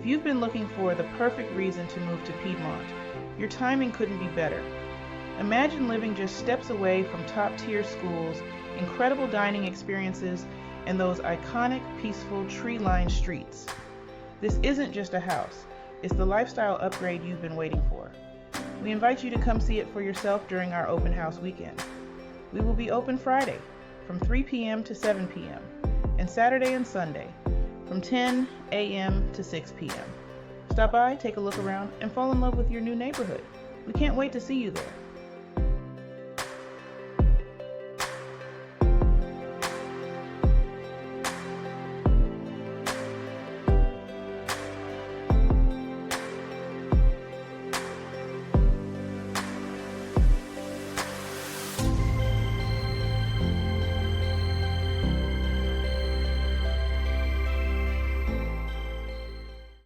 you've been looking for the perfect reason to move to Piedmont, your timing couldn't be better. Imagine living just steps away from top-tier schools, incredible dining experiences, and those iconic, peaceful, tree-lined streets. This isn't just a house, it's the lifestyle upgrade you've been waiting for. We invite you to come see it for yourself during our open house weekend. We will be open Friday from 3 p.m. to 7 p.m. and Saturday and Sunday from 10 a.m. to 6 p.m. Stop by, take a look around, and fall in love with your new neighborhood. We can't wait to see you there.